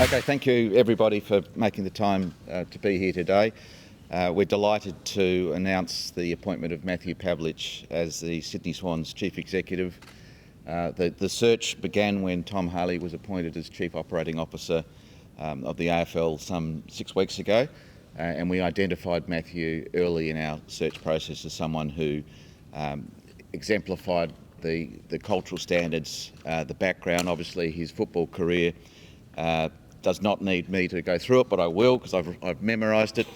Okay, thank you everybody for making the time to be here today. We're delighted to announce the appointment of Matthew Pavlich as the Sydney Swans Chief Executive. The search began when Tom Harley was appointed as Chief Operating Officer of the AFL some 6 weeks ago, and we identified Matthew early in our search process as someone who exemplified the cultural standards, the background. Obviously his football career does not need me to go through it, but I will because I've memorised it.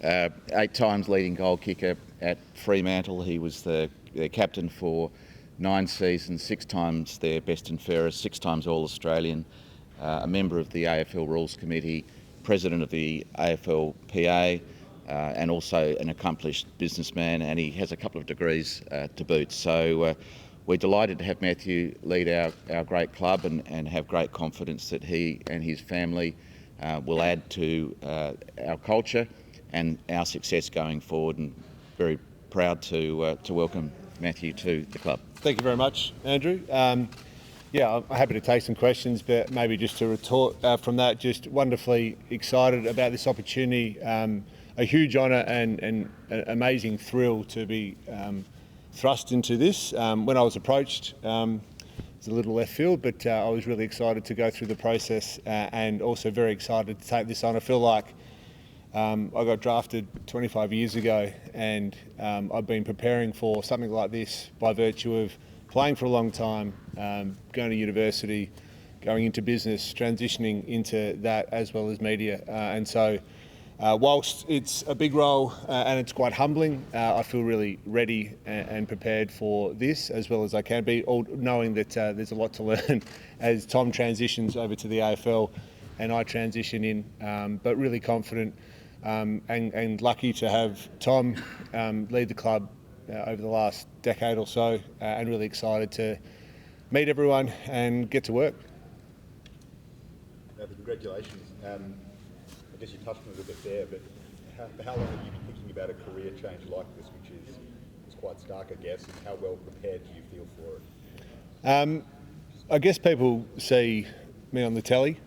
8 times leading goal kicker at Fremantle. He was their captain for 9 seasons, 6 times their best and fairest, 6 times All-Australian, a member of the AFL Rules Committee, president of the AFLPA, and also an accomplished businessman, and he has a couple of degrees to boot. So we're delighted to have Matthew lead our great club and have great confidence that he and his family will add to our culture and our success going forward, and very proud to welcome Matthew to the club. Thank you very much, Andrew. Yeah, I'm happy to take some questions, but maybe just to retort from that, just wonderfully excited about this opportunity. A huge honour and an amazing thrill to be thrust into this. When I was approached, it was a little left field, but I was really excited to go through the process and also very excited to take this on. I feel like I got drafted 25 years ago, and I've been preparing for something like this by virtue of playing for a long time, going to university, going into business, transitioning into that as well as media. And so whilst it's a big role and it's quite humbling, I feel really ready and prepared for this as well as I can be, all knowing that there's a lot to learn as Tom transitions over to the AFL and I transition in, but really confident and lucky to have Tom lead the club over the last decade or so, and really excited to meet everyone and get to work. Congratulations. I guess you touched on it a bit there, but how long have you been thinking about a career change like this, which is quite stark, I guess, and how well prepared do you feel for it? I guess people see me on the telly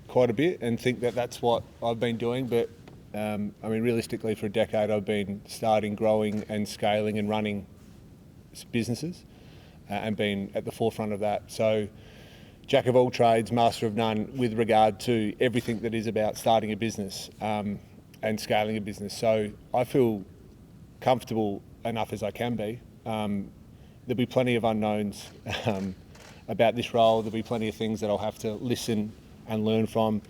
quite a bit and think that that's what I've been doing, but I mean, realistically, for a decade I've been starting, growing and scaling and running businesses and been at the forefront of that. So jack of all trades, master of none with regard to everything that is about starting a business and scaling a business. So I feel comfortable enough as I can be. There'll be plenty of unknowns about this role. There'll be plenty of things that I'll have to listen and learn from.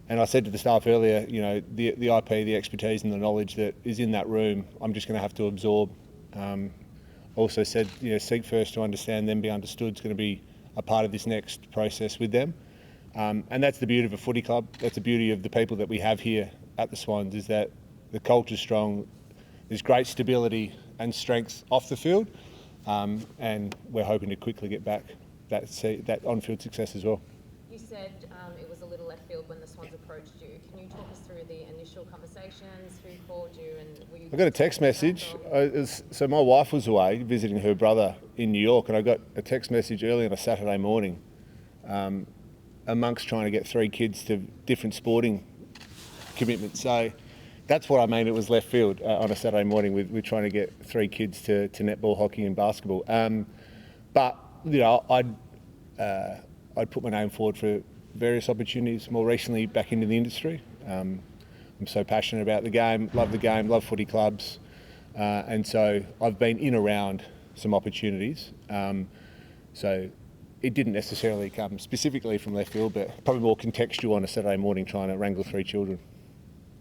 And I said to the staff earlier, you know, the IP, the expertise and the knowledge that is in that room, I'm just going to have to absorb. Also said, you know, seek first to understand, then be understood. It's going to be a part of this next process with them. And that's the beauty of a footy club. That's the beauty of the people that we have here at the Swans, is that the culture's strong. There's great stability and strength off the field. And we're hoping to quickly get back that on-field success as well. You said it was a little left field when the Swans approached you. Can you talk us through the initial conversations? Who called you, and were you? I got a text message. So my wife was away visiting her brother in New York, and I got a text message early on a Saturday morning, amongst trying to get 3 kids to different sporting commitments. So that's what I mean. It was left field on a Saturday morning with trying to get 3 kids to netball, hockey, and basketball. But you know, I'd put my name forward for various opportunities more recently back into the industry. I'm so passionate about the game, love footy clubs. And so I've been in around some opportunities. So it didn't necessarily come specifically from left field, but probably more contextual on a Saturday morning trying to wrangle 3 children.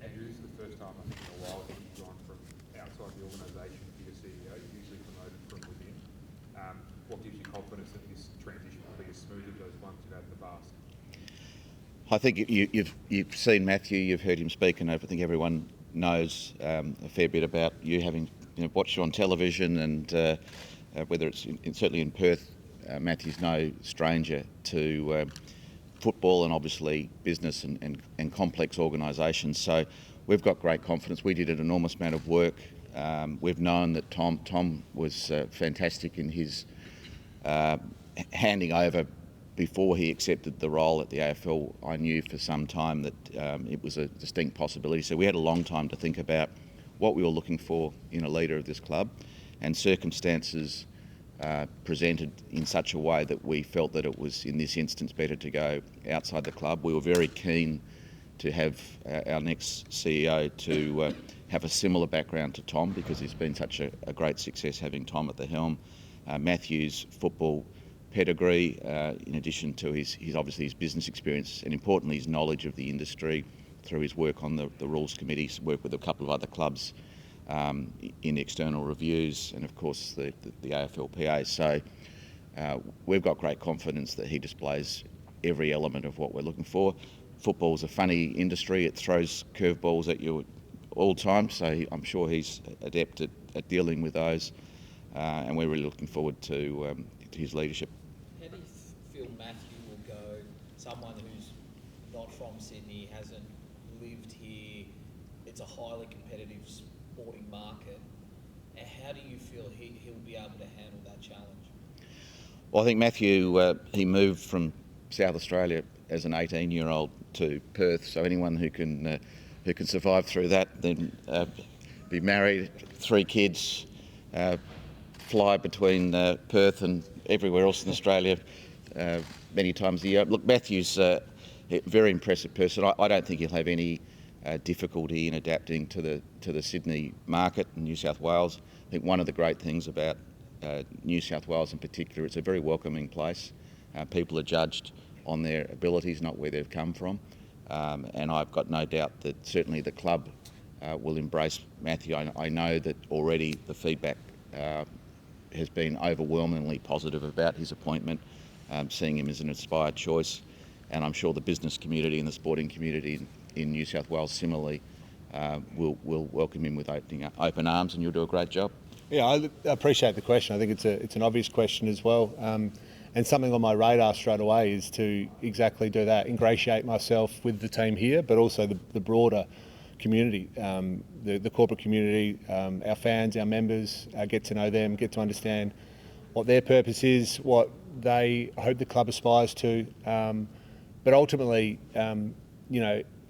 Andrew, this is the first time I think in a while that you've gone from outside the organisation to your CEO, usually promoted from within. What gives you confidence that this transition will be as smooth as those ones you've had in the past? I think you've seen Matthew, you've heard him speak, and I think everyone knows a fair bit about you, having watched you on television, and whether it's certainly in Perth, Matthew's no stranger to football and obviously business and complex organisations. So we've got great confidence. We did an enormous amount of work. We've known that Tom was fantastic in his handing over before he accepted the role at the AFL, I knew for some time that it was a distinct possibility. So we had a long time to think about what we were looking for in a leader of this club, and circumstances presented in such a way that we felt that it was, in this instance, better to go outside the club. We were very keen to have our next CEO to have a similar background to Tom, because he's been such a great success having Tom at the helm. Matthew's football pedigree, in addition to his obviously his business experience, and importantly his knowledge of the industry through his work on the rules committees, work with a couple of other clubs in external reviews, and of course the AFLPA. So we've got great confidence that he displays every element of what we're looking for. Football's a funny industry; it throws curveballs at you all times, so I'm sure he's adept at dealing with those, and we're really looking forward to his leadership. How do you feel Matthew will go, someone who's not from Sydney, hasn't lived here, it's a highly competitive sporting market, and how do you feel he'll be able to handle that challenge? Well, I think Matthew, he moved from South Australia as an 18-year-old to Perth, so anyone who can survive through that, then be married, 3 kids, fly between Perth and everywhere else in Australia many times a year. Look, Matthew's a very impressive person. I don't think he'll have any difficulty in adapting to the Sydney market in New South Wales. I think one of the great things about New South Wales in particular, it's a very welcoming place. People are judged on their abilities, not where they've come from. And I've got no doubt that certainly the club will embrace Matthew. I know that already the feedback has been overwhelmingly positive about his appointment, seeing him as an inspired choice, and I'm sure the business community and the sporting community in New South Wales similarly will welcome him with open arms, and you'll do a great job. Yeah, I appreciate the question. I think it's an obvious question as well, and something on my radar straight away is to exactly do that, ingratiate myself with the team here, but also the broader community, the corporate community, our fans, our members, get to know them, get to understand what their purpose is, what they hope the club aspires to. But ultimately,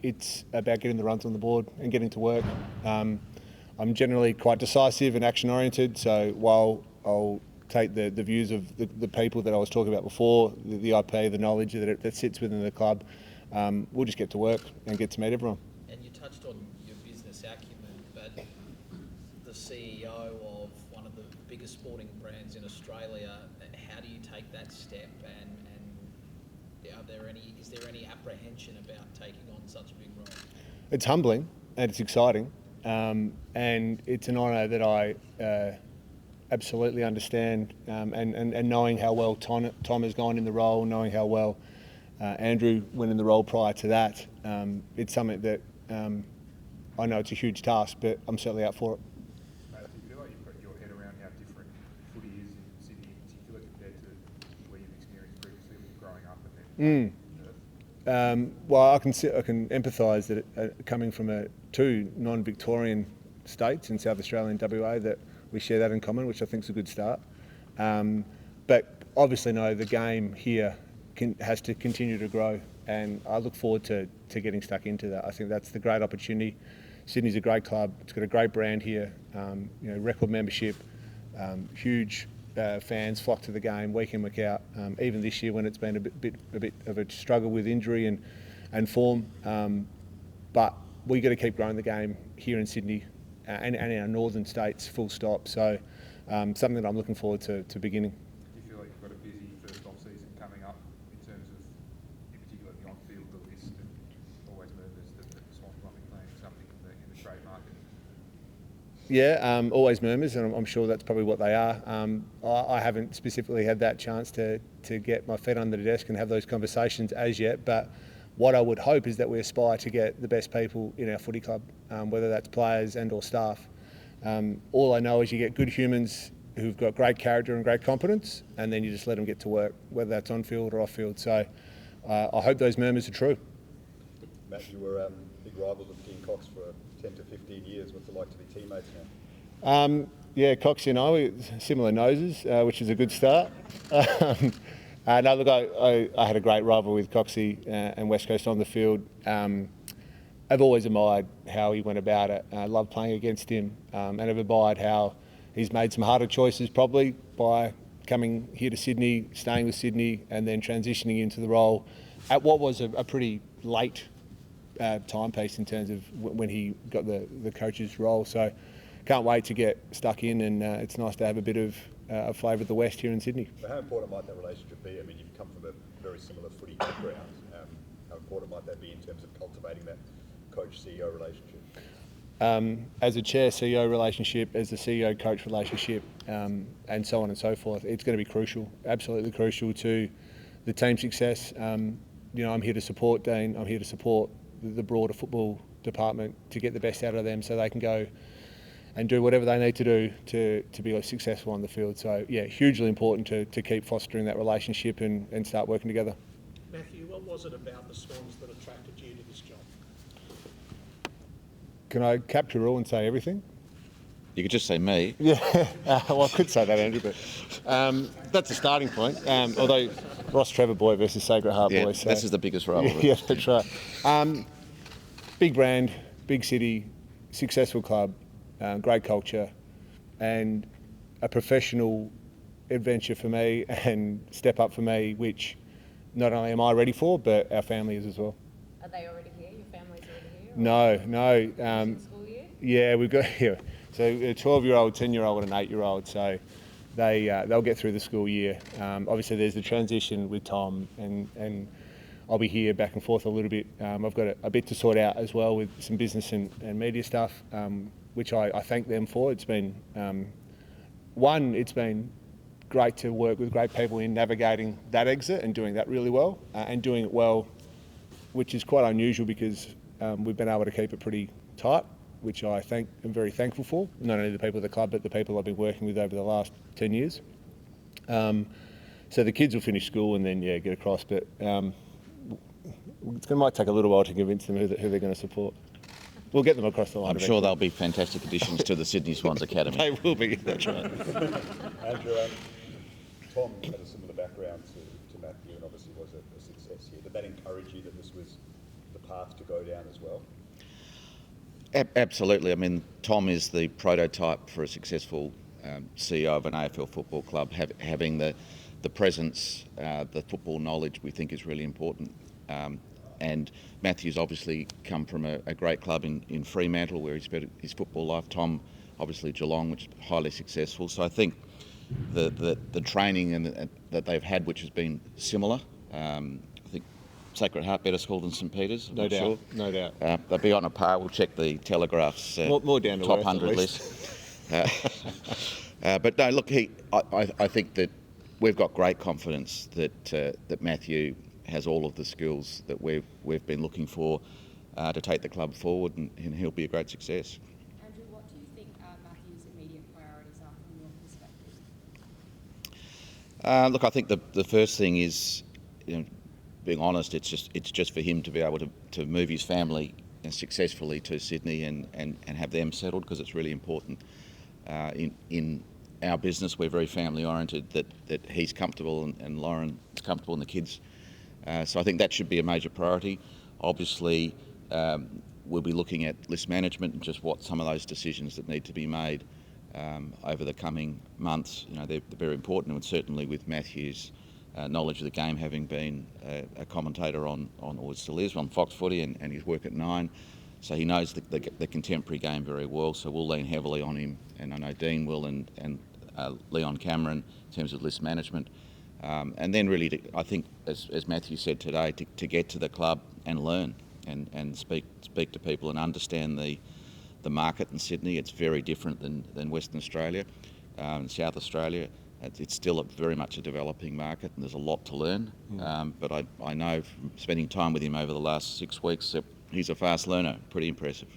it's about getting the runs on the board and getting to work. I'm generally quite decisive and action-oriented, so while I'll take the views of the people that I was talking about before, the IP, the knowledge that sits within the club, we'll just get to work and get to meet everyone. And you touched on your business acumen, but the CEO of one of the biggest sporting brands in Australia, how do you take that step, and is there any apprehension about taking on such a big role? It's humbling and it's exciting, and it's an honour that I absolutely understand, and knowing how well Tom has gone in the role, knowing how well Andrew went in the role prior to that, it's something that I know it's a huge task, but I'm certainly up for it. Mate, do you feel like you've got your head around how different footy is in Sydney in particular compared to where you've experienced previously with growing up and then well, I can empathise that coming from 2 non-Victorian states in South Australia and WA, that we share that in common, which I think is a good start. But obviously, no, the game here has to continue to grow, and I look forward to getting stuck into that. I think that's the great opportunity. Sydney's a great club. It's got a great brand here. Record membership, huge fans flock to the game week in, week out. Even this year, when it's been a bit of a struggle with injury and form, but we got to keep growing the game here in Sydney and in our northern states, full stop. So something that I'm looking forward to beginning. Do you feel like you've got a busy first off-season coming up in terms of, in particular, the on-field, the list, and always murmurs that the Swans might be playing something in the trade market? Yeah, always murmurs, and I'm sure that's probably what they are. I haven't specifically had that chance to get my feet under the desk and have those conversations as yet, but what I would hope is that we aspire to get the best people in our footy club, whether that's players and or staff. All I know is you get good humans who've got great character and great competence, and then you just let them get to work, whether that's on field or off field. So I hope those murmurs are true. Matt, you were big rivals of Dean Cox for 10 to 15 years. What's it like to be teammates now? Yeah, Cox and I, similar noses, which is a good start. No, look, I had a great rivalry with Coxie and West Coast on the field. I've always admired how he went about it. I love playing against him, and I've admired how he's made some harder choices probably by coming here to Sydney, staying with Sydney, and then transitioning into the role at what was a pretty late timepiece in terms of when he got the coach's role. So can't wait to get stuck in, and it's nice to have a bit of a flavour of the West here in Sydney. But how important might that relationship be? I mean, you've come from a very similar footy background. How important might that be in terms of cultivating that coach-CEO relationship? As a chair-CEO relationship, as a CEO-coach relationship, and so on and so forth, it's going to be crucial, absolutely crucial to the team's success. I'm here to support Dean. I'm here to support the broader football department to get the best out of them so they can go and do whatever they need to do to be successful on the field. So, yeah, hugely important to keep fostering that relationship and start working together. Matthew, what was it about the Swans that attracted you to this job? Can I capture all and say everything? You could just say me. Yeah, well, I could say that, Andrew, but that's a starting point. Although Ross Trevor boy versus Sacred Heart boy. So. This is the biggest rivalry. Yeah, that's right. Big brand, big city, successful club, great culture, and a professional adventure for me and step up for me, which not only am I ready for, but our family is as well. Are they already here? Your family's already here? No. School year? Yeah, we've got here. So a 12-year-old, 10-year-old, and an 8-year-old. So they'll get through the school year. Obviously, there's the transition with Tom, and I'll be here back and forth a little bit. I've got a bit to sort out as well with some business and media stuff, which I thank them for. It's been it's been great to work with great people in navigating that exit and doing that really well, and doing it well, which is quite unusual because we've been able to keep it pretty tight, which I am very thankful for, not only the people at the club, but the people I've been working with over the last 10 years. So the kids will finish school and then, get across, but it might take a little while to convince them who they're going to support. We'll get them across the line. I'm sure they'll be fantastic additions to the Sydney Swans Academy. They will be, that's right. Andrew, Tom had a similar background to Matthew and obviously was a success here. Did that encourage you that this was the path to go down as well? Absolutely. I mean, Tom is the prototype for a successful CEO of an AFL football club. Having the presence, the football knowledge, we think is really important. And Matthew's obviously come from a great club in Fremantle where he spent his football life. Tom, obviously Geelong, which is highly successful. So I think the training that they've had, which has been similar. I think Sacred Heart better school than St Peter's. No doubt. They'll be on a par. We'll check the Telegraph's more down to top earth, 100 list. But no, look, I think that we've got great confidence that Matthew has all of the skills that we've been looking for to take the club forward, and he'll be a great success. Andrew, what do you think Matthew's immediate priorities are from your perspective? Look, I think the first thing is, being honest, it's just for him to be able to move his family successfully to Sydney and have them settled, because it's really important in our business. We're very family oriented, that he's comfortable and Lauren's comfortable and the kids. So I think that should be a major priority. Obviously, we'll be looking at list management and just what some of those decisions that need to be made over the coming months. They're very important, and certainly with Matthew's knowledge of the game, having been a commentator or still is on Fox Footy, and his work at Nine, so he knows the contemporary game very well. So we'll lean heavily on him, and I know Dean will, and Leon Cameron in terms of list management. And then really, I think, as Matthew said today, to get to the club and learn and speak to people and understand the market in Sydney. It's very different than Western Australia and South Australia. It's still very much a developing market, and there's a lot to learn. But I know from spending time with him over the last 6 weeks that he's a fast learner, pretty impressive.